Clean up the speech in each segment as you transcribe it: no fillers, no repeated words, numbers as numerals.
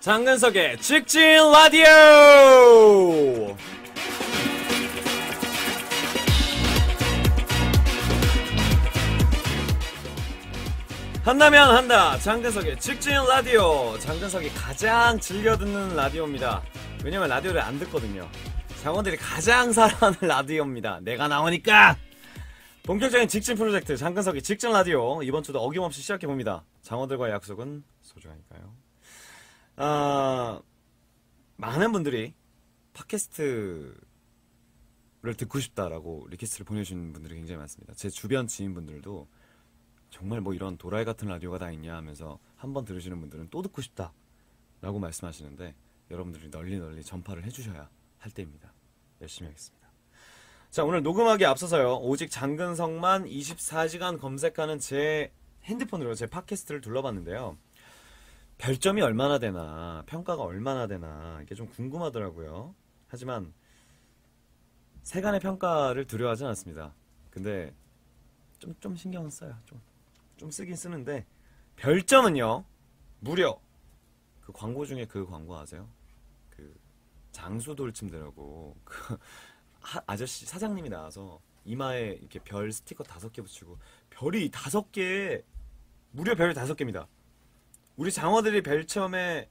장근석의 직진 라디오! 한다면 한다. 장근석의 직진 라디오. 장근석이 가장 즐겨 듣는 라디오입니다. 왜냐면 라디오를 안 듣거든요. 장원들이 가장 사랑하는 라디오입니다. 내가 나오니까! 본격적인 직진 프로젝트 장근석의 직진 라디오. 이번 주도 어김없이 시작해봅니다. 장원들과의 약속은 소중하니까요. 많은 분들이 팟캐스트를 듣고 싶다라고 리퀘스트를 보내주신 분들이 굉장히 많습니다. 제 주변 지인분들도 정말 뭐 이런 도라이 같은 라디오가 다 있냐 하면서 한번 들으시는 분들은 또 듣고 싶다 라고 말씀하시는데, 여러분들이 널리 전파를 해주셔야 할 때입니다. 열심히 하겠습니다. 자, 오늘 녹음하기 앞서서요, 오직 장근석만 24시간 검색하는 제 핸드폰으로 제 팟캐스트를 둘러봤는데요, 별점이 얼마나 되나, 평가가 얼마나 되나, 이게 좀 궁금하더라고요. 하지만 세간의 평가를 두려워하진 않습니다. 근데 좀 신경은 써요. 좀 쓰긴 쓰는데, 별점은요, 무려 그 광고 중에 그 광고 아세요? 그 장수 돌침대라고, 그 아저씨 사장님이 나와서 이마에 이렇게 별 스티커 5개 붙이고, 별이 5개, 무려 별이 5개입니다. 우리 장어들이 별점에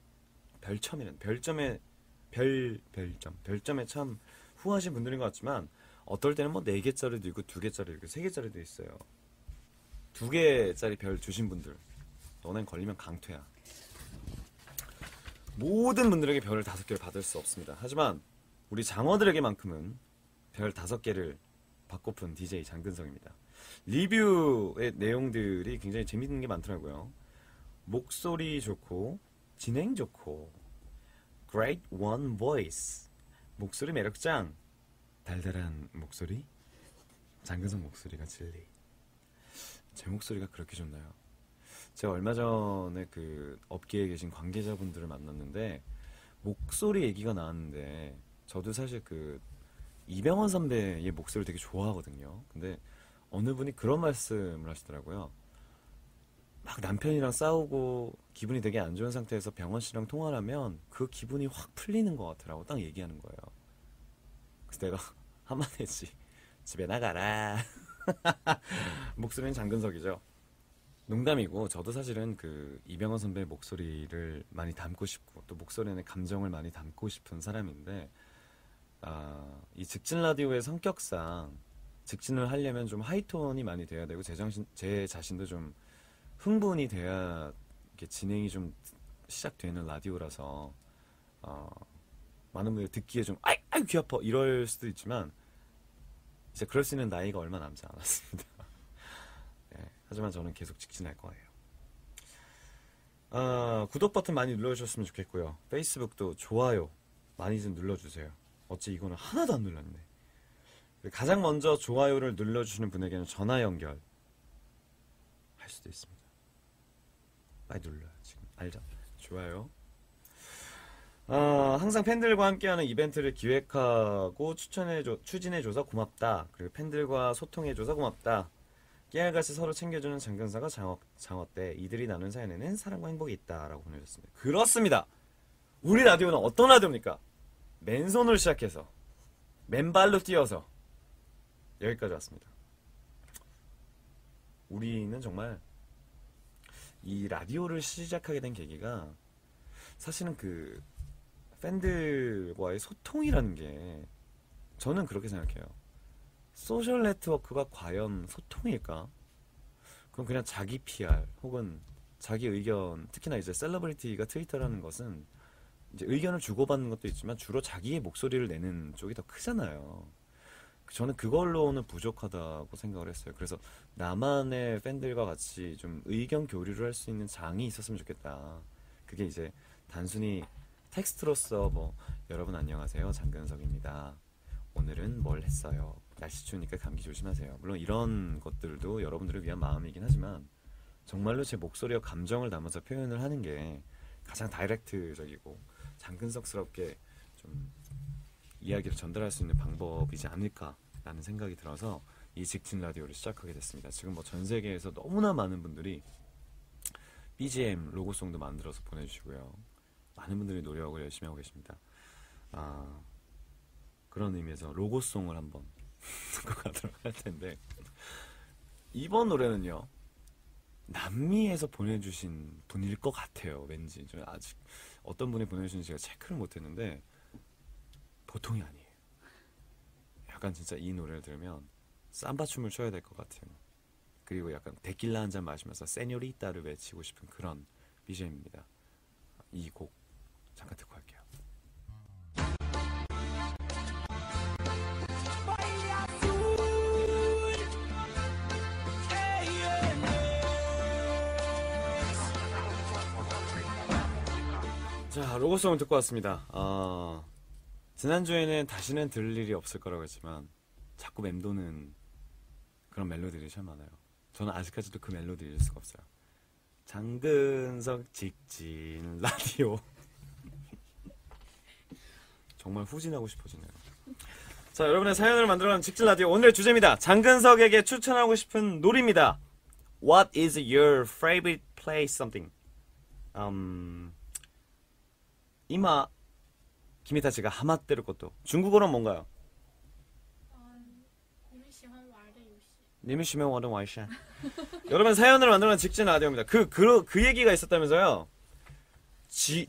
참 후하신 분들인 것 같지만, 어떨 때는 뭐 4개짜리도 있고 2개짜리도 있고 3개짜리도 있어요. 2개짜리 별 주신 분들, 너넨 걸리면 강퇴야. 모든 분들에게 별을 5개를 받을 수 없습니다. 하지만 우리 장어들에게만큼은 별 5개를 받고픈 DJ 장근석입니다. 리뷰의 내용들이 굉장히 재밌는 게 많더라고요. 목소리 좋고 진행 좋고 Great One Voice, 목소리 매력짱, 달달한 목소리, 장근석 목소리가 진리. 제 목소리가 그렇게 좋나요? 제가 얼마 전에 그 업계에 계신 관계자분들을 만났는데 목소리 얘기가 나왔는데, 저도 사실 그 이병헌 선배의 목소리를 되게 좋아하거든요. 근데 어느 분이 그런 말씀을 하시더라고요. 막 남편이랑 싸우고 기분이 되게 안 좋은 상태에서 병헌 씨랑 통화를 하면 그 기분이 확 풀리는 것 같더라고 딱 얘기하는 거예요. 그래서 내가 한마디 했지. 집에 나가라. 목소리는 장근석이죠. 농담이고, 저도 사실은 그 이병헌 선배의 목소리를 많이 담고 싶고, 또 목소리 안에 감정을 많이 담고 싶은 사람인데, 이 직진 라디오의 성격상 직진을 하려면 좀 하이톤이 많이 돼야 되고, 제 자신도 좀 흥분이 돼야 이렇게 진행이 좀 시작되는 라디오라서, 많은 분들이 듣기에 좀 아이 귀 아파 이럴 수도 있지만, 이제 그럴 수 있는 나이가 얼마 남지 않았습니다. 네, 하지만 저는 계속 직진할 거예요. 구독 버튼 많이 눌러주셨으면 좋겠고요. 페이스북도 좋아요 많이 좀 눌러주세요. 어째 이거는 하나도 안 눌렀네. 가장 먼저 좋아요를 눌러주시는 분에게는 전화 연결 할 수도 있습니다. 빨리 눌러요. 지금 알죠? 좋아요. 항상 팬들과 함께하는 이벤트를 기획하고 추진해줘서 고맙다. 그리고 팬들과 소통해줘서 고맙다. 깨알같이 서로 챙겨주는 장근사가 장어 때 이들이 나눈 사연에는 사랑과 행복이 있다 라고 보내주셨습니다. 그렇습니다. 우리 라디오는 어떤 라디오입니까? 맨손으로 시작해서 맨발로 뛰어서 여기까지 왔습니다. 우리는 정말 이 라디오를 시작하게 된 계기가, 사실은 그 팬들과의 소통이라는 게, 저는 그렇게 생각해요. 소셜 네트워크가 과연 소통일까? 그럼 그냥 자기 PR 혹은 자기 의견, 특히나 이제 셀러브리티가 트위터라는 것은 이제 의견을 주고받는 것도 있지만 주로 자기의 목소리를 내는 쪽이 더 크잖아요. 저는 그걸로는 부족하다고 생각을 했어요. 그래서 나만의 팬들과 같이 좀 의견 교류를 할 수 있는 장이 있었으면 좋겠다. 그게 이제 단순히 텍스트로서 뭐 여러분 안녕하세요 장근석입니다. 오늘은 뭘 했어요. 날씨 추우니까 감기 조심하세요. 물론 이런 것들도 여러분들을 위한 마음이긴 하지만, 정말로 제 목소리와 감정을 담아서 표현을 하는 게 가장 다이렉트적이고 장근석스럽게 좀 이야기를 전달할 수 있는 방법이지 않을까라는 생각이 들어서 이 직진 라디오를 시작하게 됐습니다. 지금 뭐 전 세계에서 너무나 많은 분들이 BGM 로고송도 만들어서 보내주시고요. 많은 분들이 노력을 열심히 하고 계십니다. 그런 의미에서 로고송을 한번 듣고 가도록 할 텐데, 이번 노래는요 남미에서 보내주신 분일 것 같아요. 왠지 저 아직 어떤 분이 보내주신지 제가 체크를 못했는데 보통이 아니에요. 약간 진짜 이 노래를 들으면 삼바 춤을 춰야 될 것 같은, 그리고 약간 데킬라 한 잔 마시면서 세뇨리따를 외치고 싶은 그런 BGM입니다. 이 곡 잠깐 듣고 갈게요. 자, 로고송을 듣고 왔습니다. 지난주에는 다시는 들을 일이 없을 거라고 했지만 자꾸 맴도는 그런 멜로디들이 참 많아요. 저는 아직까지도 그 멜로디 잊을 수가 없어요. 장근석 직진 라디오. 정말 후진하고 싶어지네요. 자, 여러분의 사연을 만들어가는 직진 라디오, 오늘의 주제입니다. 장근석에게 추천하고 싶은 놀이입니다. What is your favorite place something? 이마 김이타치가 하마때를 것도 중국어로는 뭔가요? 你们喜欢玩的游戏. 여러분 사연을 만들어낸 직진 라디오입니다. 그 얘기가 있었다면서요.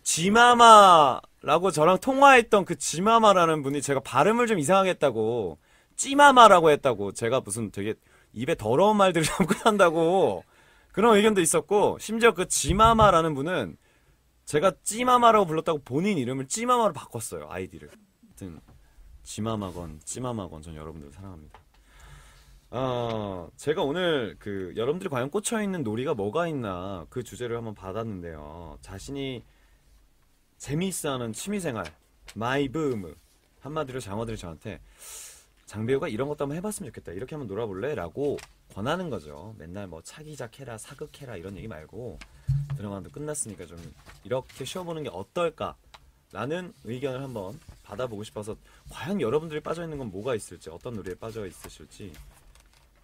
지마마라고 저랑 통화했던 그 지마마라는 분이 제가 발음을 좀 이상하게 했다고, 찌마마라고 했다고, 제가 무슨 되게 입에 더러운 말들을 잡고 산다고 그런 의견도 있었고, 심지어 그 지마마라는 분은 제가 찌마마라고 불렀다고 본인 이름을 찌마마로 바꿨어요. 아이디를. 하여튼 지마마건 찌마마건 전 여러분들 사랑합니다. 제가 오늘 여러분들이 과연 꽂혀있는 놀이가 뭐가 있나 그 주제를 한번 받았는데요. 자신이 재미있어하는 취미생활, 마이브음, 한마디로 장어들이 저한테 장배우가 이런 것도 한번 해봤으면 좋겠다, 이렇게 한번 놀아볼래? 라고 권하는 거죠. 맨날 뭐 차기작 해라, 사극해라 이런 얘기 말고 드라마도 끝났으니까 좀 이렇게 쉬어보는 게 어떨까 라는 의견을 한번 받아보고 싶어서, 과연 여러분들이 빠져있는 건 뭐가 있을지, 어떤 놀이에 빠져 있으실지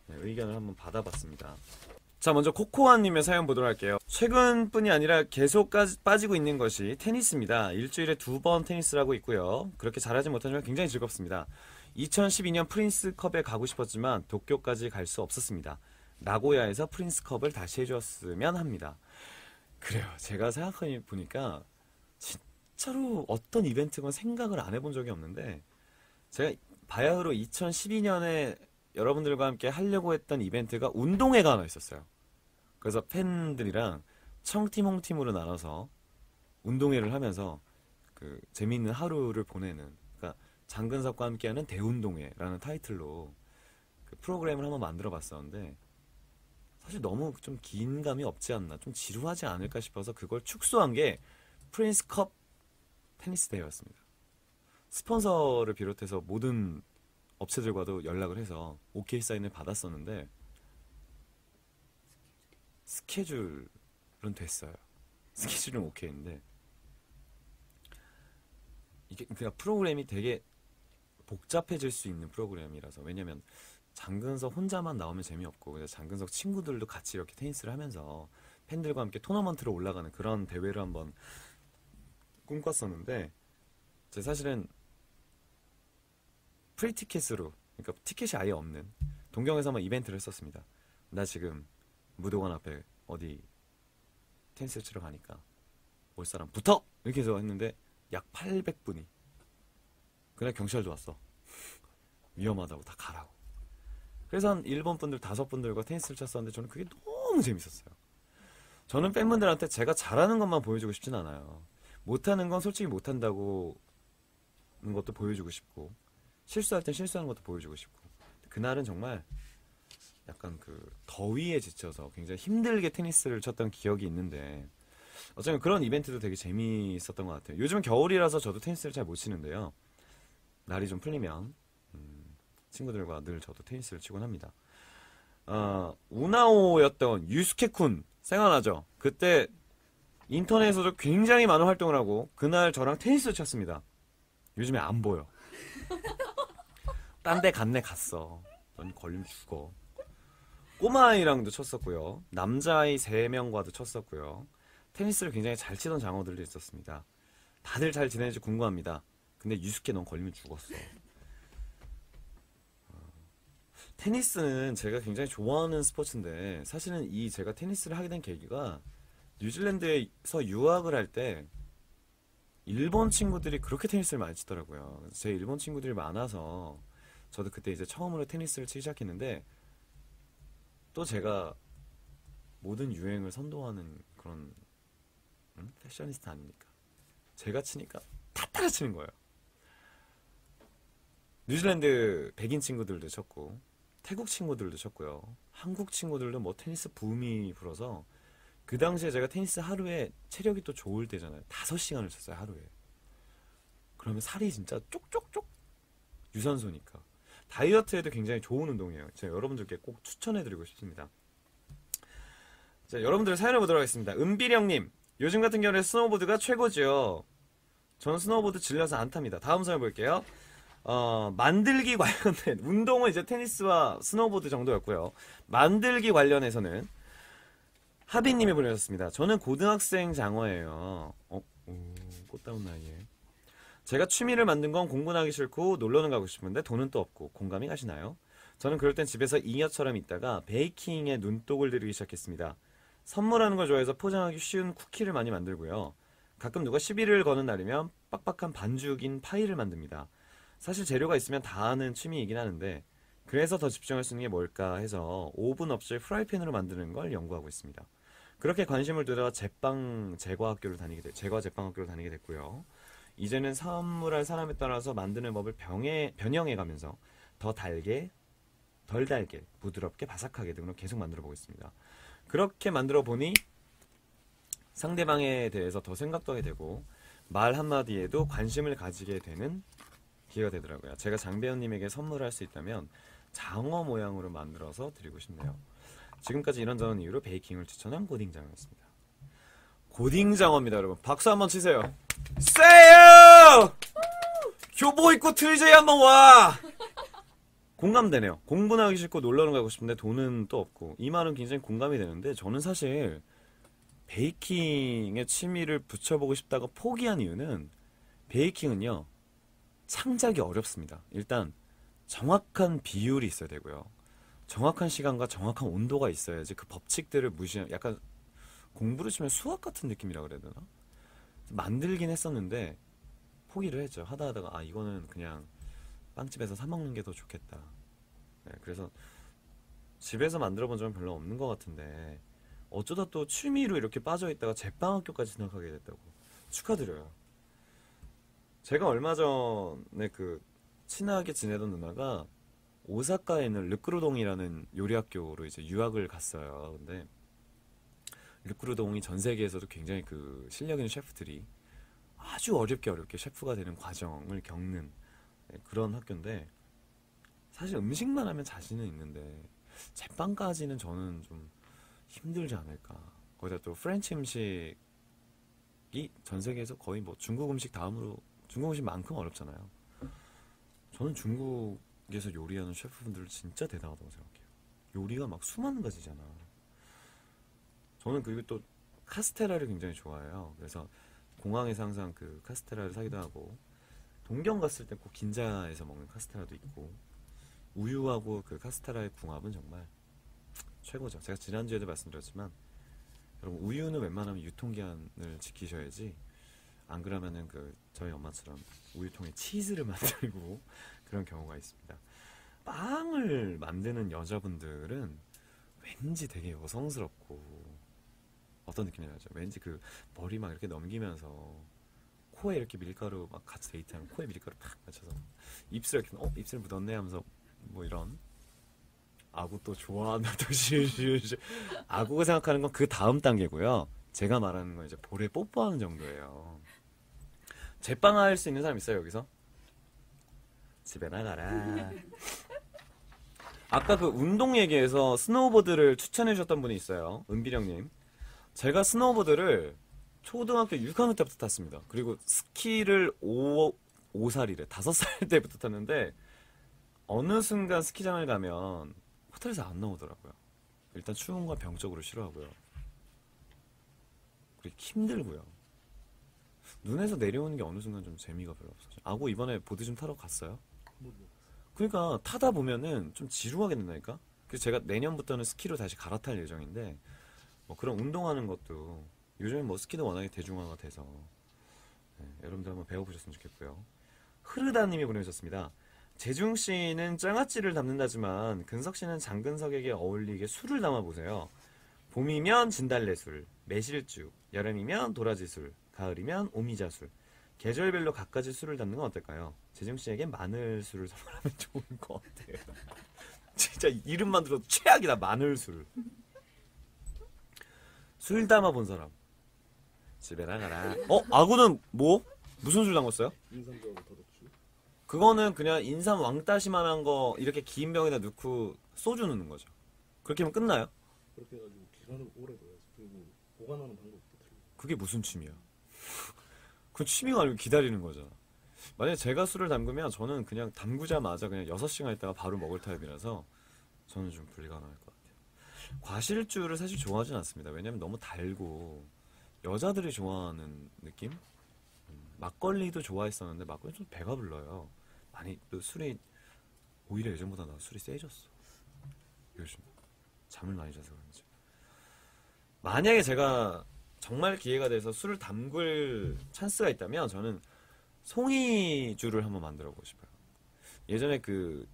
의견을 한번 받아봤습니다. 자, 먼저 코코아님의 사연 보도록 할게요. 최근뿐이 아니라 계속 빠지고 있는 것이 테니스입니다. 일주일에 2번 테니스를 하고 있고요. 그렇게 잘하지 못하지만 굉장히 즐겁습니다. 2012년 프린스컵에 가고 싶었지만 도쿄까지 갈 수 없었습니다. 나고야에서 프린스컵을 다시 해줬으면 합니다. 그래요. 제가 생각해보니까 진짜로 어떤 이벤트건 생각을 안 해본 적이 없는데, 제가 바야흐로 2012년에 여러분들과 함께 하려고 했던 이벤트가 운동회가 하나 있었어요. 그래서 팬들이랑 청팀 홍팀으로 나눠서 운동회를 하면서 재미있는 하루를 보내는, 그러니까 장근석과 함께하는 대운동회라는 타이틀로 프로그램을 한번 만들어 봤었는데, 사실 너무 좀 긴 감이 없지 않나, 좀 지루하지 않을까 싶어서 그걸 축소한 게 프린스컵 테니스 대회였습니다. 스폰서를 비롯해서 모든 업체들과도 연락을 해서 오케이 사인을 받았었는데, 스케줄은 됐어요. 스케줄은 오케이인데, 이게 그냥 프로그램이 되게 복잡해질 수 있는 프로그램이라서, 왜냐면 장근석 혼자만 나오면 재미없고, 그래서 장근석 친구들도 같이 이렇게 테니스를 하면서 팬들과 함께 토너먼트로 올라가는 그런 대회를 한번 꿈꿨었는데, 제 사실은 프리티켓으로, 그러니까 티켓이 아예 없는 동경에서 한번 이벤트를 했었습니다. 나 지금 무도관 앞에 어디 테니스 치러 가니까 올 사람 붙어! 이렇게 해서 했는데 약 800분이, 그날 경찰도 왔어. 위험하다고 다 가라고. 그래서 한 일본 분들 5분들과 테니스를 쳤었는데 저는 그게 너무 재밌었어요. 저는 팬분들한테 제가 잘하는 것만 보여주고 싶진 않아요. 못하는 건 솔직히 못한다고 하는 것도 보여주고 싶고, 실수할 땐 실수하는 것도 보여주고 싶고, 그날은 정말 약간 더위에 지쳐서 굉장히 힘들게 테니스를 쳤던 기억이 있는데, 어쩌면 그런 이벤트도 되게 재미있었던 것 같아요. 요즘은 겨울이라서 저도 테니스를 잘 못 치는데요. 날이 좀 풀리면 친구들과 늘 저도 테니스를 치곤 합니다. 우나오였던 유스케쿤 생각나죠? 그때 인터넷에서도 굉장히 많은 활동을 하고 그날 저랑 테니스를 쳤습니다. 요즘에 안 보여. 딴 데 갔네 갔어. 넌 걸리면 죽어. 꼬마아이랑도 쳤었고요. 남자아이 3명과도 쳤었고요. 테니스를 굉장히 잘 치던 장어들도 있었습니다. 다들 잘 지내는지 궁금합니다. 근데 유스케 넌 걸리면 죽었어. 테니스는 제가 굉장히 좋아하는 스포츠인데 사실은 이 제가 테니스를 하게 된 계기가 뉴질랜드에서 유학을 할 때 일본 친구들이 그렇게 테니스를 많이 치더라고요. 그래서 제 일본 친구들이 많아서 저도 그때 이제 처음으로 테니스를 치기 시작했는데 또 제가 모든 유행을 선도하는 그런 패셔니스타 아닙니까? 제가 치니까 다 따라 치는 거예요. 뉴질랜드 백인 친구들도 쳤고 태국 친구들도 쳤고요. 한국 친구들도 뭐 테니스 붐이 불어서 그 당시에 제가 테니스 하루에 체력이 또 좋을 때잖아요. 5시간을 쳤어요, 하루에. 그러면 살이 진짜 쪽쪽쪽 유산소니까. 다이어트에도 굉장히 좋은 운동이에요. 제가 여러분들께 꼭 추천해드리고 싶습니다. 자, 여러분들 사연을 보도록 하겠습니다. 은비령님, 요즘 같은 경우에 스노우보드가 최고죠. 전 스노우보드 질려서 안 탑니다. 다음 사연 볼게요. 만들기 관련된 운동은 이제 테니스와 스노우보드 정도였고요. 만들기 관련해서는 하비님이 보내셨습니다. 저는 고등학생 장어예요. 꽃다운 나이에. 제가 취미를 만든 건 공부는 하기 싫고 놀러는 가고 싶은데 돈은 또 없고 공감이 가시나요? 저는 그럴 땐 집에서 잉여처럼 있다가 베이킹에 눈독을 들이기 시작했습니다. 선물하는 걸 좋아해서 포장하기 쉬운 쿠키를 많이 만들고요. 가끔 누가 시비를 거는 날이면 빡빡한 반죽인 파이를 만듭니다. 사실 재료가 있으면 다 하는 취미이긴 하는데 그래서 더 집중할 수 있는 게 뭘까 해서 오븐 없이 프라이팬으로 만드는 걸 연구하고 있습니다. 그렇게 관심을 두다가 제과 제빵 학교를 다니게 됐고요. 이제는 선물할 사람에 따라서 만드는 법을 변형해 가면서 더 달게, 덜 달게, 부드럽게, 바삭하게 등으로 계속 만들어 보고 있습니다. 그렇게 만들어 보니 상대방에 대해서 더 생각도 하게 되고 말 한마디에도 관심을 가지게 되는 기회가 되더라고요. 제가 장배우님에게 선물할 수 있다면 장어 모양으로 만들어서 드리고 싶네요. 지금까지 이런저런 이유로 베이킹을 추천한 고딩장어였습니다. 고딩장어입니다, 여러분. 박수 한번 치세요. 세요! 교복 입고 트위저에 한번 와! 공감되네요. 공부는 하기 싫고 놀러는 가고 싶은데 돈은 또 없고. 이 말은 굉장히 공감이 되는데 저는 사실 베이킹에 취미를 붙여보고 싶다가 포기한 이유는 베이킹은요. 창작이 어렵습니다. 일단 정확한 비율이 있어야 되고요. 정확한 시간과 정확한 온도가 있어야지 그 법칙들을 무시한 약간 공부를 치면 수학 같은 느낌이라 그래야 되나? 만들긴 했었는데 포기를 했죠. 하다가 이거는 그냥 빵집에서 사 먹는 게 더 좋겠다. 네, 그래서 집에서 만들어 본 적은 별로 없는 것 같은데 어쩌다 또 취미로 이렇게 빠져있다가 제빵학교까지 진학하게 됐다고. 축하드려요. 제가 얼마 전에 친하게 지내던 누나가 오사카에 있는 르크루동이라는 요리학교로 이제 유학을 갔어요. 근데 르크루동이 전 세계에서도 굉장히 실력 있는 셰프들이 아주 어렵게 셰프가 되는 과정을 겪는 그런 학교인데 사실 음식만 하면 자신은 있는데 제빵까지는 저는 좀 힘들지 않을까. 거기다 또 프렌치 음식이 전 세계에서 거의 뭐 중국 음식 다음으로 중국 음식만큼 어렵잖아요. 저는 중국에서 요리하는 셰프분들 진짜 대단하다고 생각해요. 요리가 막 수많은 가지잖아. 저는 그리고 또 카스테라를 굉장히 좋아해요. 그래서 공항에서 항상 카스테라를 사기도 하고 동경 갔을 때 꼭 긴자에서 먹는 카스테라도 있고 우유하고 카스테라의 궁합은 정말 최고죠. 제가 지난주에도 말씀드렸지만 여러분 우유는 웬만하면 유통기한을 지키셔야지 안 그러면은 저희 엄마처럼 우유통에 치즈를 만들고 그런 경우가 있습니다. 빵을 만드는 여자분들은 왠지 되게 여성스럽고 어떤 느낌이 나죠? 왠지 머리 막 이렇게 넘기면서 코에 이렇게 밀가루 막 같이 데이트하면 코에 밀가루 팍 맞춰서 입술에 이렇게 입술 묻었네 하면서 뭐 이런 아구 또 좋아한다 또 시시시 아구가 생각하는 건 그 다음 단계고요. 제가 말하는 건 이제 볼에 뽀뽀하는 정도예요. 제빵할 수 있는 사람 있어요 여기서? 집에 나가라. 아까 운동 얘기에서 스노우보드를 추천해 주셨던 분이 있어요. 은비령님. 제가 스노우보드를 초등학교 6학년 때부터 탔습니다. 그리고 스키를 5살이래 5살 때부터 탔는데 어느 순간 스키장을 가면 호텔에서 안 나오더라고요. 일단 추운 건 병적으로 싫어하고요. 그리고 힘들고요. 눈에서 내려오는 게 어느 순간 좀 재미가 별로 없어져. 아고 이번에 보드 좀 타러 갔어요? 뭐, 그러니까 타다 보면은 좀 지루하게 된다니까? 그래서 제가 내년부터는 스키로 다시 갈아탈 예정인데, 뭐 그런 운동하는 것도 요즘에 뭐 스키도 워낙에 대중화가 돼서 네, 여러분들 한번 배워보셨으면 좋겠고요. 흐르다님이 보내주셨습니다. 재중 씨는 장아찌를 담는다지만 근석 씨는 장근석에게 어울리게 술을 담아보세요. 봄이면 진달래술, 매실주, 여름이면 도라지술, 가을이면 오미자술. 계절별로 갖가지 술을 담는 건 어떨까요? 재중 씨에겐 마늘술을 선물하면 좋을 것 같아요. 진짜 이름만 들어도 최악이다. 마늘술. 술 담아본 사람 집에 나가라. 아구는 뭐? 무슨 술 담궜어요? 인삼주하고 더덕주. 그거는 그냥 인삼 왕따시만한 거 이렇게 긴 병에다 넣고 소주 넣는 거죠. 그렇게 하면 끝나요? 그렇게 해가지고 기간을 오래 둬야지. 그리고 보관하는 방법도 틀려. 그게 무슨 취미야? 그 취미가 아니고 기다리는 거잖아. 만약에 제가 술을 담그면 저는 그냥 담그자마자 그냥 6시간 있다가 바로 먹을 타입이라서 저는 좀 불가능할 것 같아요. 과실주를 사실 좋아하진 않습니다. 왜냐면 너무 달고 여자들이 좋아하는 느낌? 막걸리도 좋아했었는데 막걸리 좀 배가 불러요. 많이 또 술이 오히려 예전보다 나 술이 세졌어. 요즘 잠을 많이 자서 그런지. 만약에 제가 정말 기회가 돼서 술을 담글 찬스가 있다면 저는 송이주를 한번 만들어 보고 싶어요. 예전에 그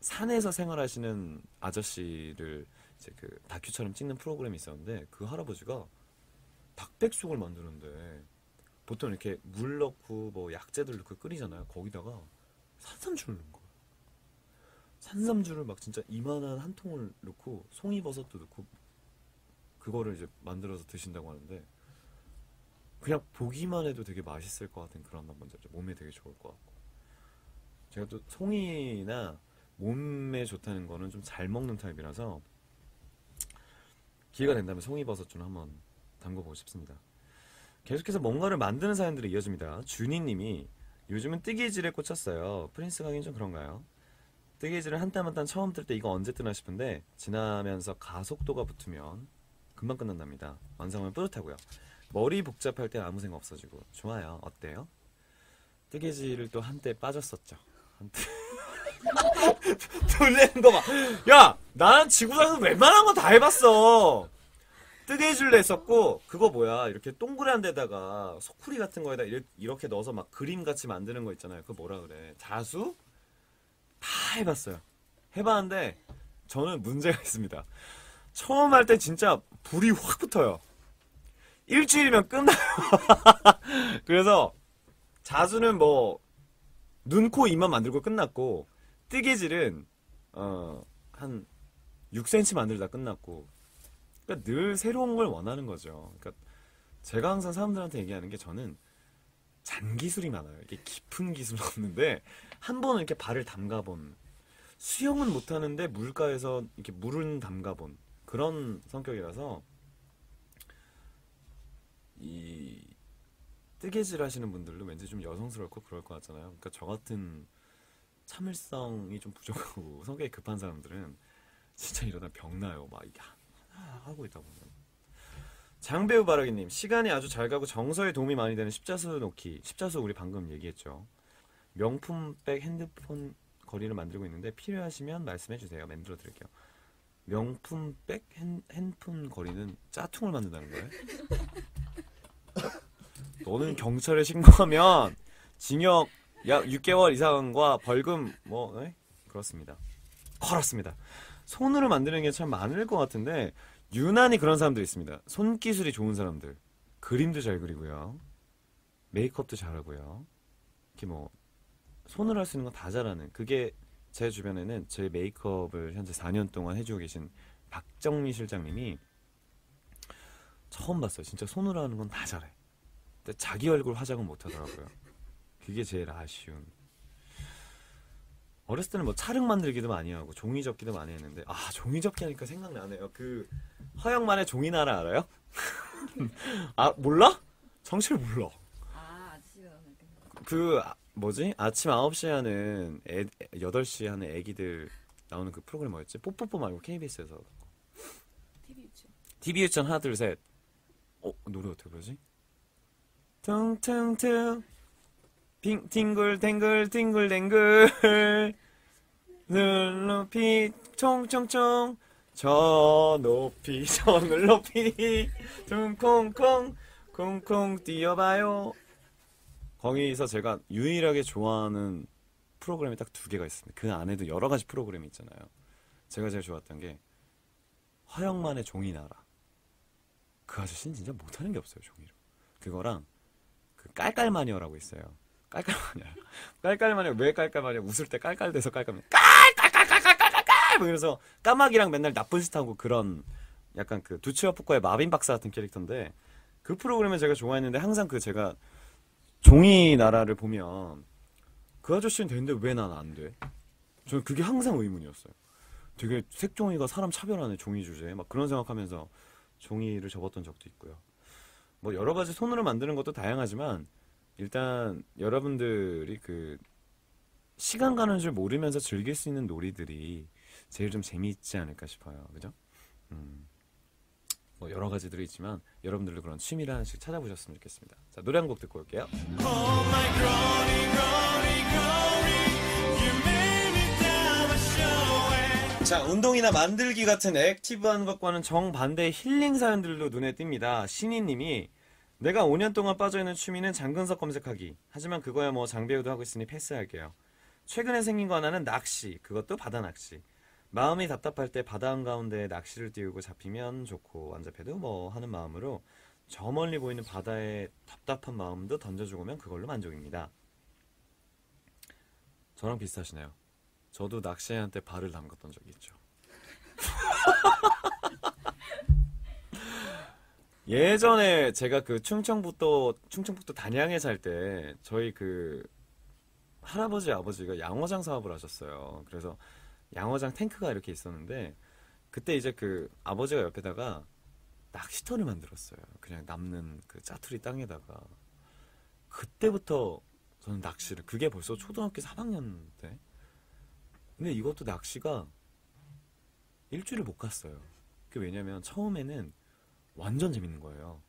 산에서 생활하시는 아저씨를 이제 그 다큐처럼 찍는 프로그램이 있었는데 그 할아버지가 닭백숙을 만드는데 보통 이렇게 물 넣고 뭐 약재들 넣고 끓이잖아요. 거기다가 산삼주를 넣은 거예요. 산삼주를 막 진짜 이만한 한 통을 넣고 송이버섯도 넣고 그거를 이제 만들어서 드신다고 하는데 그냥 보기만 해도 되게 맛있을 것 같은 그런 맛 뭔지 알죠? 몸에 되게 좋을 것 같고 제가 또 송이나 몸에 좋다는 거는 좀 잘 먹는 타입이라서 기회가 된다면 송이버섯주는 한번 담궈보고 싶습니다. 계속해서 뭔가를 만드는 사연들이 이어집니다. 준이님이 요즘은 뜨개질에 꽂혔어요. 프린스 가긴 좀 그런가요? 뜨개질을 한 땀 한 땀 처음 뜰 때 이거 언제 뜨나 싶은데 지나면서 가속도가 붙으면 금방 끝난답니다. 완성하면 뿌듯하고요. 머리 복잡할 때 아무 생각 없어지고 좋아요. 어때요? 뜨개질을 또 한때 빠졌었죠. 한때 돌리는 거 봐. 야, 나는 지구상에서 웬만한 거 다 해봤어. 뜨개질도 했었고 그거 뭐야 이렇게 동그란 데다가 소쿠리 같은 거에다 이렇게 넣어서 막 그림 같이 만드는 거 있잖아요. 그거 뭐라 그래? 자수? 다 해봤어요. 해봤는데 저는 문제가 있습니다. 처음 할 때 진짜 불이 확 붙어요. 일주일이면 끝나요. 그래서 자수는 뭐 눈, 코, 입만 만들고 끝났고 뜨개질은 한 6cm 만들다 끝났고 그러니까 늘 새로운 걸 원하는 거죠. 그러니까 제가 항상 사람들한테 얘기하는 게 저는 잔기술이 많아요. 이게 깊은 기술은 없는데 한 번은 이렇게 발을 담가본 수영은 못하는데 물가에서 이렇게 물은 담가본 그런 성격이라서 이 뜨개질 하시는 분들도 왠지 좀 여성스럽고 그럴 것 같잖아요. 그러니까 저 같은 참을성이 좀 부족하고 성격이 급한 사람들은 진짜 이러다 병나요. 막 이게 하고 있다 보면. 장배우 바라기님, 시간이 아주 잘 가고 정서에 도움이 많이 되는 십자수 놓기. 십자수 우리 방금 얘기했죠. 명품백 핸드폰 거리를 만들고 있는데 필요하시면 말씀해주세요. 만들어 드릴게요. 명품백 핸폰 거리는 짜퉁을 만든다는 거예요? 너는 경찰에 신고하면 징역 약 6개월 이상과 벌금 뭐 그렇습니다. 그렇습니다. 손으로 만드는 게 참 많을 것 같은데 유난히 그런 사람들이 있습니다. 손기술이 좋은 사람들. 그림도 잘 그리고요. 메이크업도 잘하고요. 이렇게 뭐 손으로 할 수 있는 건 다 잘하는. 그게 제 주변에는 제 메이크업을 현재 4년 동안 해주고 계신 박정미 실장님이 처음 봤어요. 진짜 손으로 하는 건 다 잘해. 근데 자기 얼굴 화장은 못 하더라고요. 그게 제일 아쉬운. 어렸을 때는 뭐 찰흙 만들기도 많이 하고 종이 접기도 많이 했는데 종이 접기 하니까 생각나네요. 그 허영만의 종이나라 알아요? 아 몰라? 정실 몰라. 아저씨가 그 뭐지? 아침 9시에 하는 8시에 하는 애기들 나오는 그 프로그램 뭐였지? 뽀뽀뽀 말고 KBS에서 TV 유치. TV 유치원 하나 둘 셋. 노래 어떻게 부르지? 퉁퉁퉁 팅글탱글 팅글탱글 늘 높이 총총총 저 높이 저늘 높이 둥콩콩 콩콩 뛰어봐요. 거기서 제가 유일하게 좋아하는 프로그램이 딱 두 개가 있습니다. 그 안에도 여러 가지 프로그램이 있잖아요. 제가 제일 좋았던 게 허영만의 종이나라. 그 아저씨는 진짜 못하는 게 없어요, 종이로. 그거랑 그 깔깔마녀라고 있어요. 깔깔마녀. 깔깔마녀 왜 깔깔마녀? 웃을 때 깔깔대서 깔깔마녀. 깔깔깔깔깔깔깔! 뭐 이러면서 까마귀랑 맨날 나쁜 짓 하고 그런 약간 그 두치와 푸코의 마빈 박사 같은 캐릭터인데 그 프로그램을 제가 좋아했는데 항상 그 제가 종이나라를 보면 그 아저씨는 되는데 왜 난 안 돼? 저는 그게 항상 의문이었어요. 되게 색종이가 사람 차별하네, 종이 주제에. 막 그런 생각하면서 종이를 접었던 적도 있고요. 뭐 여러 가지 손으로 만드는 것도 다양하지만 일단 여러분들이 그 시간 가는 줄 모르면서 즐길 수 있는 놀이들이 제일 좀 재미있지 않을까 싶어요. 그죠? 뭐 여러 가지들이 있지만 여러분들도 그런 취미를 하나씩 찾아보셨으면 좋겠습니다. 자, 노래 한 곡 듣고 올게요. 자, 운동이나 만들기 같은 액티브한 것과는 정반대의 힐링 사연들도 눈에 띕니다. 신이님이 내가 5년 동안 빠져있는 취미는 장근석 검색하기. 하지만 그거야 뭐 장배우도 하고 있으니 패스할게요. 최근에 생긴 거 하나는 낚시. 그것도 바다 낚시. 마음이 답답할 때 바다 한가운데 낚시를 띄우고 잡히면 좋고 안 잡혀도 뭐 하는 마음으로 저 멀리 보이는 바다에 답답한 마음도 던져주고 오면 그걸로 만족입니다. 저랑 비슷하시네요. 저도 낚시한테 발을 담갔던 적이 있죠. 예전에 제가 그 충청북도 단양에 살 때 저희 그 할아버지 아버지가 양어장 사업을 하셨어요. 그래서 양어장 탱크가 이렇게 있었는데 그때 이제 그 아버지가 옆에다가 낚시터를 만들었어요. 그냥 남는 그 짜투리 땅에다가. 그때부터 저는 낚시를, 그게 벌써 초등학교 3학년 때. 근데 이것도 낚시가 일주일을 못 갔어요. 그게 왜냐면 처음에는 완전 재밌는 거예요.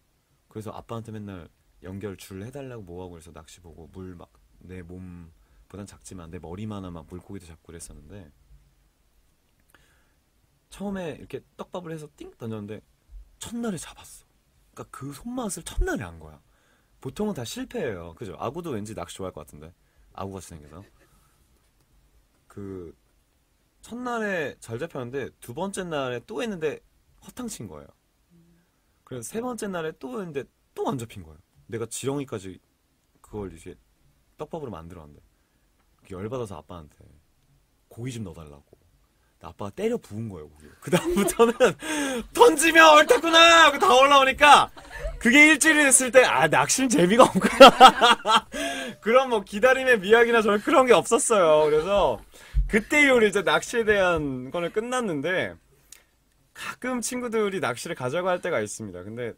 그래서 아빠한테 맨날 연결 줄 해달라고 뭐하고 그래서 낚시 보고 물 막 내 몸보단 작지만 내 머리만한 막 물고기도 잡고 그랬었는데 처음에 이렇게 떡밥을 해서 띵 던졌는데 첫날에 잡았어. 그러니까 그 손맛을 첫날에 안 거야. 보통은 다 실패해요. 그죠? 아구도 왠지 낚시 좋아할 것 같은데. 아구같이 생겨서. 그 첫날에 잘 잡혔는데 두 번째 날에 또 했는데 허탕친 거예요. 그래서 세 번째 날에 또 했는데 또 안 잡힌 거예요. 내가 지렁이까지 그걸 이제 떡밥으로 만들었는데 열받아서 아빠한테 고기 좀 넣어달라고. 아빠가 때려 부은 거예요, 고기. 그 다음부터는 던지면 옳다구나 하고 다 올라오니까 그게 일주일이 됐을 때 아, 낚시는 재미가 없구나. 그런 뭐 기다림의 미학이나 저는 그런 게 없었어요. 그래서 그때 이후로 이제 낚시에 대한 거는 끝났는데 가끔 친구들이 낚시를 가자고 할 때가 있습니다. 근데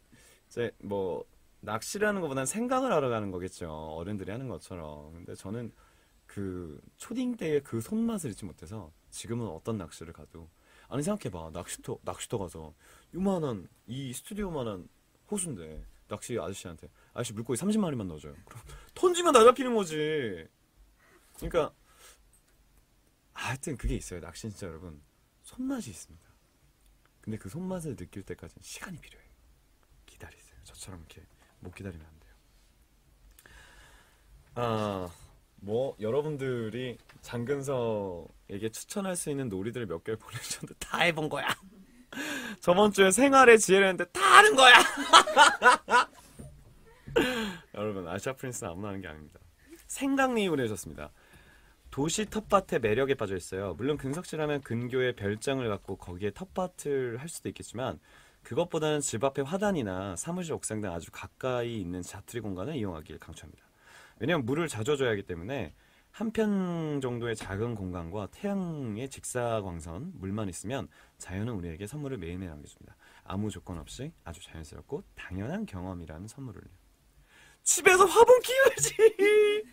이제 뭐 낚시를 하는 것보다는 생각을 하러 가는 거겠죠. 어른들이 하는 것처럼. 근데 저는 그 초딩 때의 그 손맛을 잊지 못해서 지금은 어떤 낚시를 가도 아니 생각해봐. 낚시터 가서 요만한 이 스튜디오만한 호수인데 낚시 아저씨한테 아저씨 물고기 30마리만 넣어줘요. 그럼 던지면 다 잡히는 거지. 그러니까 하여튼 그게 있어요. 낚시 진짜 여러분 손맛이 있습니다. 근데 그 손맛을 느낄 때까지는 시간이 필요해요. 기다리세요. 저처럼 이렇게 못 기다리면 안 돼요. 뭐 여러분들이 장근석에게 추천할 수 있는 놀이들을 몇 개를 보내주셨는데 다 해본 거야. 저번 주에 생활의 지혜를 했는데 다 하는 거야. 여러분 아시아 프린스는 아무나 하는 게 아닙니다. 생강님이 보내주셨습니다. 도시 텃밭의 매력에 빠져 있어요. 물론 근석질하면 근교에 별장을 갖고 거기에 텃밭을 할 수도 있겠지만 그것보다는 집 앞에 화단이나 사무실 옥상 등 아주 가까이 있는 자투리 공간을 이용하길 강추합니다. 왜냐면 물을 자주 줘야 하기 때문에 한 편 정도의 작은 공간과 태양의 직사광선, 물만 있으면 자연은 우리에게 선물을 매일매일 남겨줍니다. 아무 조건 없이 아주 자연스럽고 당연한 경험이라는 선물을요. 집에서 화분 키우지!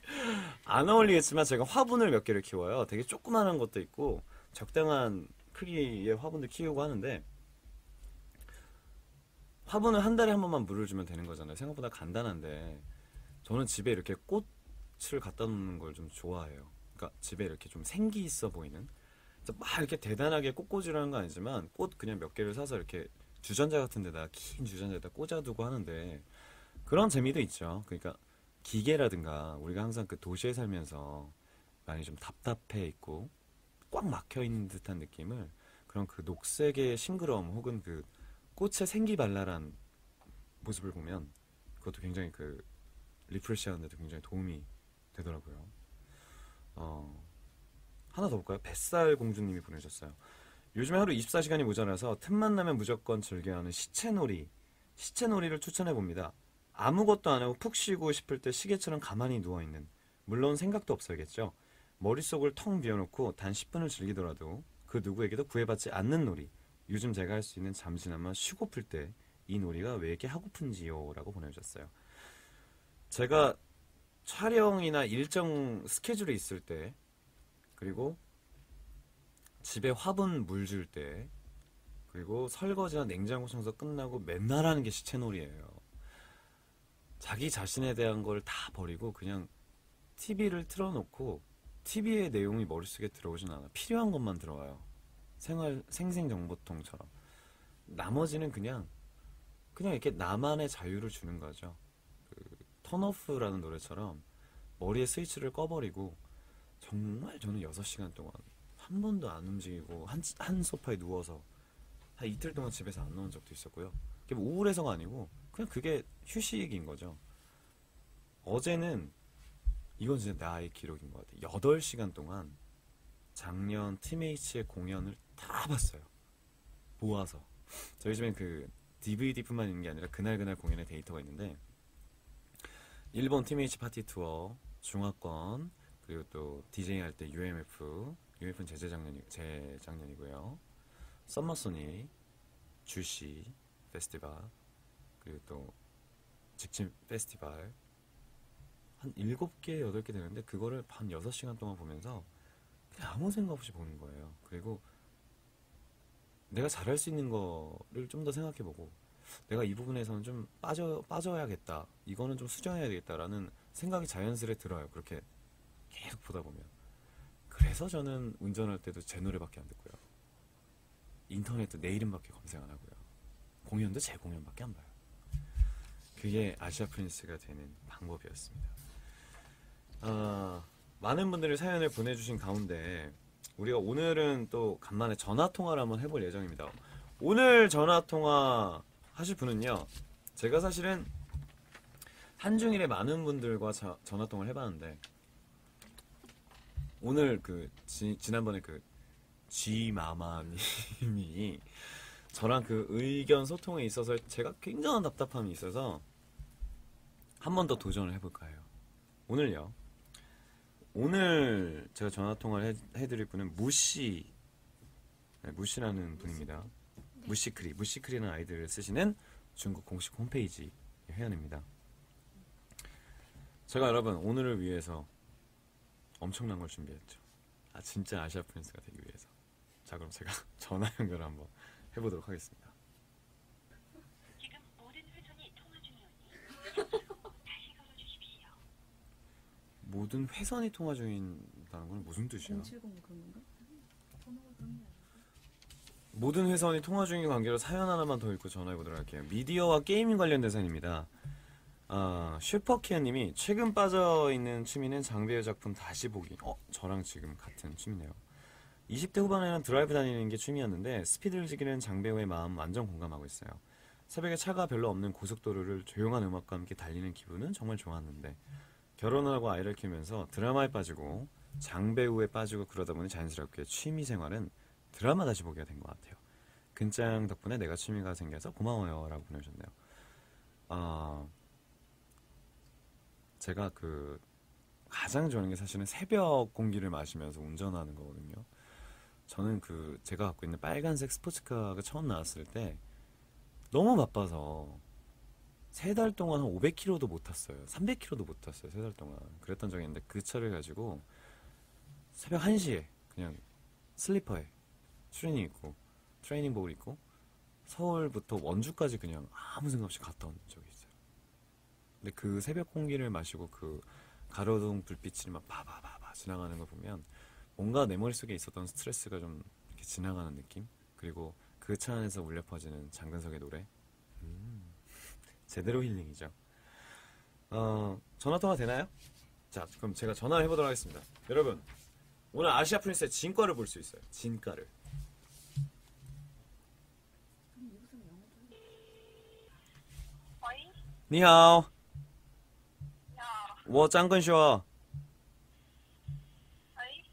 안 어울리겠지만 제가 화분을 몇 개를 키워요. 되게 조그마한 것도 있고 적당한 크기의 화분도 키우고 하는데 화분을 한 달에 한 번만 물을 주면 되는 거잖아요. 생각보다 간단한데 저는 집에 이렇게 꽃을 갖다 놓는 걸 좀 좋아해요. 그러니까 집에 이렇게 좀 생기 있어 보이는. 그래서 막 이렇게 대단하게 꽃꽂이라는 건 아니지만 꽃 그냥 몇 개를 사서 이렇게 주전자 같은 데다 긴 주전자에다 꽂아두고 하는데 그런 재미도 있죠. 그러니까 기계라든가 우리가 항상 그 도시에 살면서 많이 좀 답답해 있고 꽉 막혀 있는 듯한 느낌을 그런 그 녹색의 싱그러움 혹은 그 꽃의 생기발랄한 모습을 보면 그것도 굉장히 그 리프레시하는데도 굉장히 도움이 되더라고요. 어, 하나 더 볼까요? 뱃살 공주님이 보내셨어요. 요즘에 하루 24시간이 모자라서 틈만 나면 무조건 즐겨하는 시체놀이. 시체놀이를 추천해 봅니다. 아무것도 안 하고 푹 쉬고 싶을 때 시계처럼 가만히 누워있는. 물론 생각도 없어야겠죠. 머릿속을 텅 비워놓고 단 10분을 즐기더라도 그 누구에게도 구애받지 않는 놀이. 요즘 제가 할 수 있는 잠시나마 쉬고플 때 이 놀이가 왜 이렇게 하고픈지요? 라고 보내주셨어요. 제가 촬영이나 일정 스케줄이 있을 때 그리고 집에 화분 물 줄 때 그리고 설거지나 냉장고 청소 끝나고 맨날 하는 게 시체놀이예요. 자기 자신에 대한 걸 다 버리고 그냥 TV를 틀어놓고 TV의 내용이 머릿속에 들어오진 않아. 필요한 것만 들어와요. 생활 생생정보통처럼. 나머지는 그냥 이렇게 나만의 자유를 주는 거죠. 그 턴오프라는 노래처럼 머리에 스위치를 꺼버리고 정말 저는 6시간 동안 한 번도 안 움직이고 한 소파에 누워서 한 이틀 동안 집에서 안 나온 적도 있었고요. 그게 뭐 우울해서가 아니고 그냥 그게 휴식인 거죠. 어제는 이건 진짜 나의 기록인 것 같아요. 8시간 동안 작년 팀H의 공연을 다 봤어요. 모아서. 저희 집엔 그 DVD뿐만 있는 게 아니라 그날 공연의 데이터가 있는데 일본 팀H 파티 투어, 중화권, 그리고 또 DJ 할 때 UMF는 재작년이고요. 썸머소닉, 주시 페스티벌, 그리고 또 직진 페스티벌 한 7개, 8개 되는데 그거를 한 6시간 동안 보면서 그냥 아무 생각 없이 보는 거예요. 그리고 내가 잘할 수 있는 거를 좀 더 생각해보고 내가 이 부분에서는 좀 빠져야겠다. 이거는 좀 수정해야 되겠다라는 생각이 자연스레 들어요. 그렇게 계속 보다 보면. 그래서 저는 운전할 때도 제 노래밖에 안 듣고요. 인터넷도 내 이름밖에 검색 안 하고요. 공연도 제 공연밖에 안 봐요. 그게 아시아 프린스가 되는 방법이었습니다. 많은 분들이 사연을 보내주신 가운데 우리가 오늘은 또 간만에 전화통화를 한번 해볼 예정입니다. 오늘 전화통화 하실 분은요. 제가 사실은 한중일에 많은 분들과 전화통화를 해봤는데 오늘 지난번에 그 G마마님이 저랑 그 의견 소통에 있어서 제가 굉장한 답답함이 있어서 한 번 더 도전을 해볼까 해요. 오늘요. 오늘 제가 전화통화를 해드릴 분은 무시라는 분입니다. 무시크리라는 아이디를 쓰시는 중국 공식 홈페이지 회원입니다. 제가 여러분 오늘을 위해서 엄청난 걸 준비했죠. 진짜 아시아 프린스가 되기 위해서. 자, 그럼 제가 전화 연결을 한번 해보도록 하겠습니다. 지금 모든 회선이 통화 중이오니 다시 걸어주십시오. 모든 회선이 통화 중이다는 건 무슨 뜻이야? 070 그런 건가? 번호가 그런 게 아닌가? 모든 회선이 통화 중인 관계로 사연 하나만 더 읽고 전화해보도록 할게요. 미디어와 게이밍 관련 대사입니다. 슈퍼키아님이 최근 빠져있는 취미는 장배우 작품 다시 보기. 저랑 지금 같은 취미네요. 20대 후반에는 드라이브 다니는 게 취미였는데 스피드를 즐기는 장배우의 마음 완전 공감하고 있어요. 새벽에 차가 별로 없는 고속도로를 조용한 음악과 함께 달리는 기분은 정말 좋았는데 결혼을 하고 아이를 키우면서 드라마에 빠지고 장배우에 빠지고 그러다 보니 자연스럽게 취미 생활은 드라마 다시 보기가 된 것 같아요. 근짱 덕분에 내가 취미가 생겨서 고마워요 라고 보내주셨네요. 제가 가장 좋아하는 게 사실은 새벽 공기를 마시면서 운전하는 거거든요. 저는 제가 갖고 있는 빨간색 스포츠카가 처음 나왔을 때 너무 바빠서 3달 동안 한 500km도 못 탔어요. 300km도 못 탔어요. 3달 동안. 그랬던 적이 있는데 그 차를 가지고 새벽 1시에 그냥 슬리퍼에 트레이닝복을 입고 서울부터 원주까지 그냥 아무 생각 없이 갔다 온 적이 있어요. 근데 그 새벽 공기를 마시고 그 가로등 불빛이 막 바바바바 지나가는 거 보면 뭔가 내 머릿속에 있었던 스트레스가 좀 이렇게 지나가는 느낌? 그리고 그 차 안에서 울려 퍼지는 장근석의 노래. 제대로 힐링이죠. 전화 통화 되나요? 자, 그럼 제가 전화를 해보도록 하겠습니다. 여러분, 오늘 아시아 프린스의 진가를 볼 수 있어요. 진가를. 喂，你好，你好，我张根硕，喂，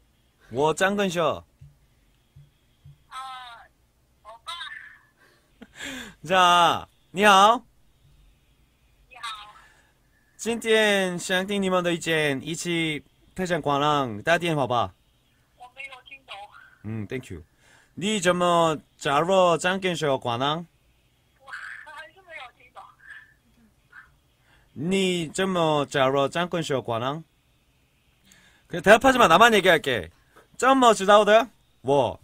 我张根硕。欧巴， 자, 你好，你好，今天想听你们的意见，一起配上广浪打电话吧。我没有听懂， Thank you。你怎么加入张根硕广浪？我还是没有听懂。你怎么加入张根硕广浪？ 그래, 대답하지 마. 나만 얘기할게. 怎么知道的？我。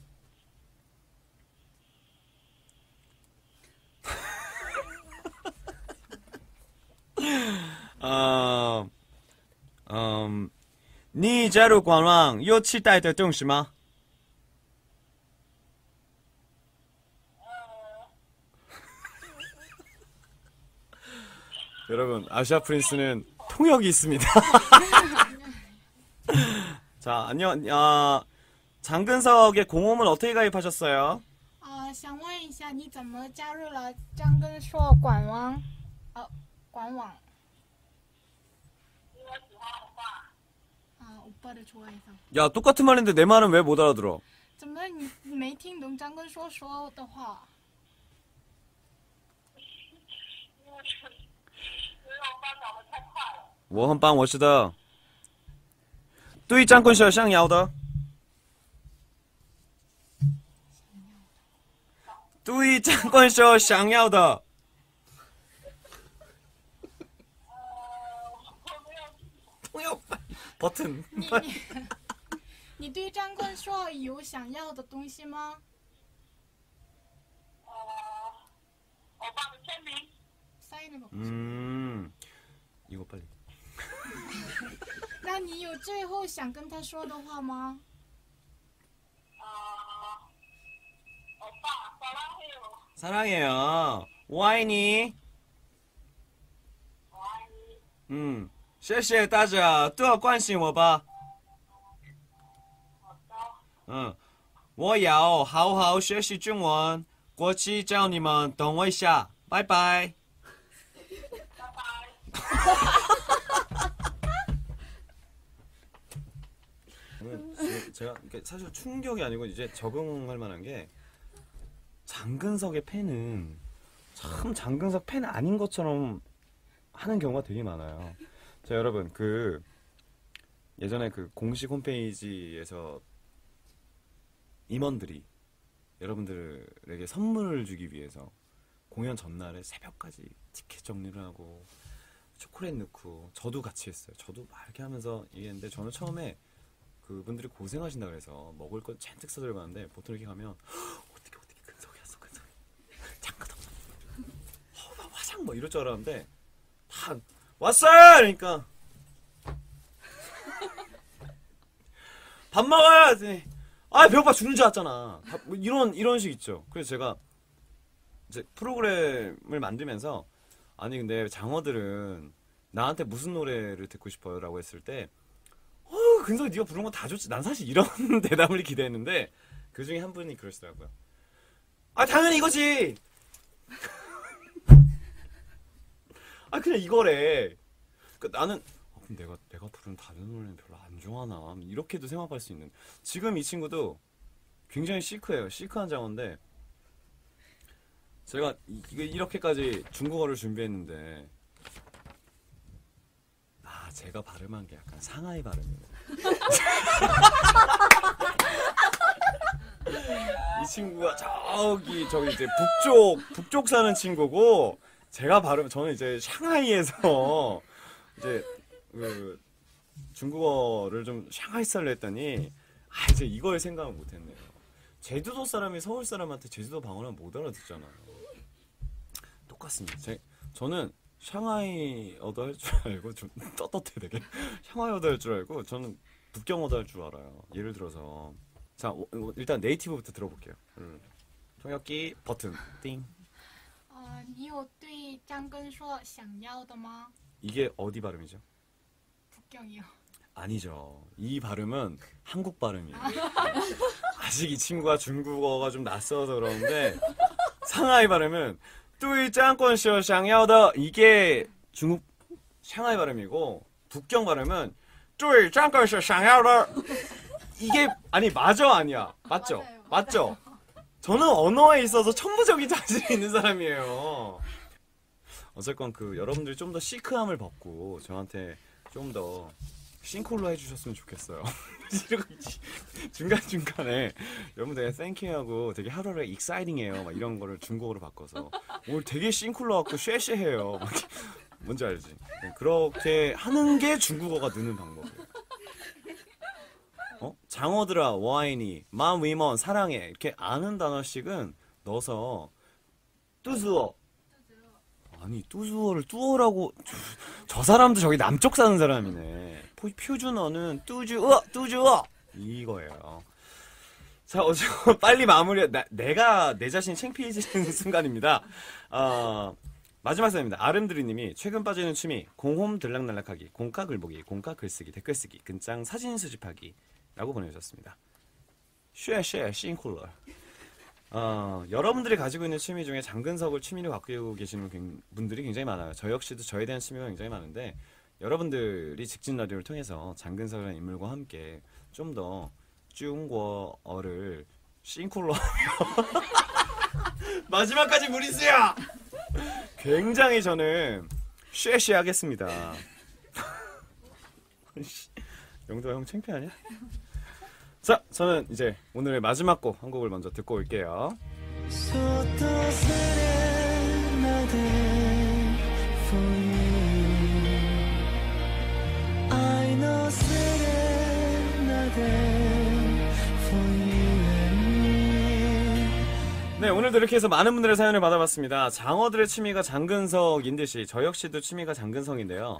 你加入广浪有期待的东西吗？ 여러분, 아시아 프린스는 통역이 있습니다. 자, 안녕. 장근석의 공홈은 어떻게 가입하셨어요? 想问一下，你怎么加入了张根硕管网？管网。因为喜欢欧巴， 오빠를 좋아해서. 야, 똑같은 말인데 내 말은 왜 못 알아들어? 怎么你没听懂张根硕说的话？因为欧巴长得太快了。我很棒，我是的。对张坤硕想要的。对张坤硕想要的。我没有听懂。 통역 버튼. 你对张根硕有想要的东西吗？欧巴的签名。 사인을 먹고. 이거 빨리. 那你有最后想跟他说的话吗？欧巴，撒拉嘿哟， 사랑해요. 我爱你.我爱你。谢谢大家多关心我吧。好的，我要好好学习中文，过去找你们，等我一下，拜拜。拜拜。 제가 사실 충격이 아니고 이제 적응할 만한 게 장근석의 팬은 참 장근석 팬 아닌 것처럼 하는 경우가 되게 많아요. 자, 여러분, 그 예전에 그 공식 홈페이지에서 임원들이 여러분들에게 선물을 주기 위해서 공연 전날에 새벽까지 티켓 정리를 하고 초콜릿 넣고 저도 같이 했어요. 저도 막 이렇게 하면서 얘기했는데 저는 처음에 그분들이 고생하신다 그래서 먹을 거 잔뜩 사들고 가는데 보통 이렇게 가면 어떻게 근석이 왔어 근석이 잠깐 없어 나 화장 뭐 이럴 줄 알았는데 다 왔어 그러니까 밥 먹어요 했더니 아 배고파 죽는 줄 알았잖아 뭐 이런 식 있죠. 그래서 제가 이제 프로그램을 만들면서 아니 근데 장어들은 나한테 무슨 노래를 듣고 싶어요 라고 했을 때 근석이 네가 부른 건 다 좋지. 난 사실 이런 대답을 기대했는데 그 중에 한 분이 그러시더라고요. 아 당연히 이거지. 아 그냥 이거래. 그러니까 나는 그럼 내가 부른 다른 노래는 별로 안 좋아하나 이렇게도 생각할 수 있는. 지금 이 친구도 굉장히 시크해요. 시크한 장어인데 제가 이렇게까지 중국어를 준비했는데 제가 발음한 게 약간 상하이 발음이에요. 이 친구가 저기 이제 북쪽 사는 친구고 제가 저는 이제 샹하이에서 이제 그 중국어를 좀 샹하이 스타일로 했더니 이제 이걸 생각을 못했네요. 제주도 사람이 서울 사람한테 제주도 방언은 못 알아듣잖아요. 똑같습니다. 저는 샹하이어도 할 줄 알고 좀 떳떳해 되게. 샹하이어도 할 줄 알고 저는 북경어도 할 줄 알아요. 예를 들어서 자 일단 네이티브부터 들어볼게요. 통역기 버튼 띵. 你有对张根硕想要的吗？ 이게 어디 발음이죠? 북경이요. 아니죠. 이 발음은 한국 발음이에요. 아직 이 친구가 중국어가 좀 낯서서 그러는데 상하이 발음은 뚜이 짱권쇼 샹야오더 이게 중국 샹하이 발음이고 북경 발음은 뚜이 짱권쇼 샹야오더 이게 아니 맞아 아니야 맞죠? 맞아요. 맞죠? 저는 언어에 있어서 천부적인 자질이 있는 사람이에요. 어쨌건 그 여러분들이 좀 더 시크함을 벗고 저한테 좀 더 싱콜로 해주셨으면 좋겠어요. 중간중간에 여러분들 땡큐 하고 되게 하루를 익사이팅해요. 막 이런 거를 중국어로 바꿔서 오늘 되게 싱콜로 갖고 쉐쉐해요. 막 뭔지 알지? 그렇게 하는 게 중국어가 느는 방법이에요. 장어들아, 와인이, 맘, 위먼, 사랑해 이렇게 아는 단어씩은 넣어서 뚜즈어 아니 뚜즈어를 뚜어라고 저 사람도 저기 남쪽 사는 사람이네. 표준어는 뚜즈어 이거예요. 자 어쨌건 빨리 마무리. 내가 내 자신이 창피해지는 순간입니다. 마지막 사연입니다. 아름드리님이 최근 빠지는 취미 공홈 들락날락하기, 공카 글보기, 공카 글쓰기, 댓글 쓰기, 근장 사진 수집하기 라고 보내주셨습니다. 쉐쉐 싱쿨러. 여러분들이 가지고 있는 취미 중에 장근석을 취미로 갖고 계시는 분들이 굉장히 많아요. 저 역시도 저에 대한 취미가 굉장히 많은데 여러분들이 직진 라디오를 통해서 장근석이라는 인물과 함께 좀 더 중국어를 싱쿨러 하며 마지막까지 무리수야! 굉장히 저는 쉐쉐 하겠습니다. 영도야 형 창피하냐? 자, 저는 이제 오늘의 마지막 곡 한 곡을 먼저 듣고 올게요. 네, 오늘도 이렇게 해서 많은 분들의 사연을 받아봤습니다. 장어들의 취미가 장근석인 듯이 저 역시도 취미가 장근석인데요.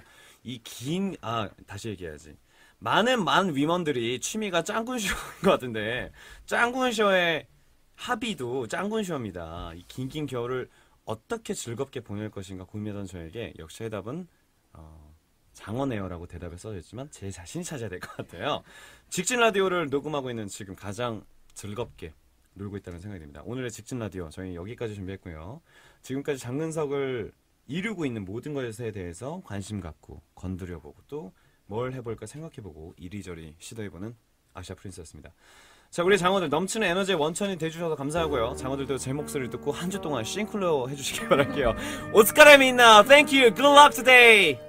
다시 얘기해야지. 많은 위먼들이 취미가 짱군쇼인 것 같은데 짱군쇼의 합의도 짱군쇼입니다. 이 긴긴 겨울을 어떻게 즐겁게 보낼 것인가 고민하던 저에게 역시 해답은 장어네요라고 대답을 써줬지만 제 자신이 찾아야 될 것 같아요. 직진 라디오를 녹음하고 있는 지금 가장 즐겁게 놀고 있다는 생각이 듭니다. 오늘의 직진 라디오 저희 여기까지 준비했고요. 지금까지 장근석을 이루고 있는 모든 것에 대해서 관심 갖고 건드려보고 또 뭘 해볼까 생각해보고 이리저리 시도해보는 아시아 프린스였습니다. 자, 우리 장어들 넘치는 에너지의 원천이 돼주셔서 감사하고요. 장어들도 제 목소리를 듣고 한 주 동안 싱클로 해주시길 바랄게요. 오스카레 민나, thank you, good luck today.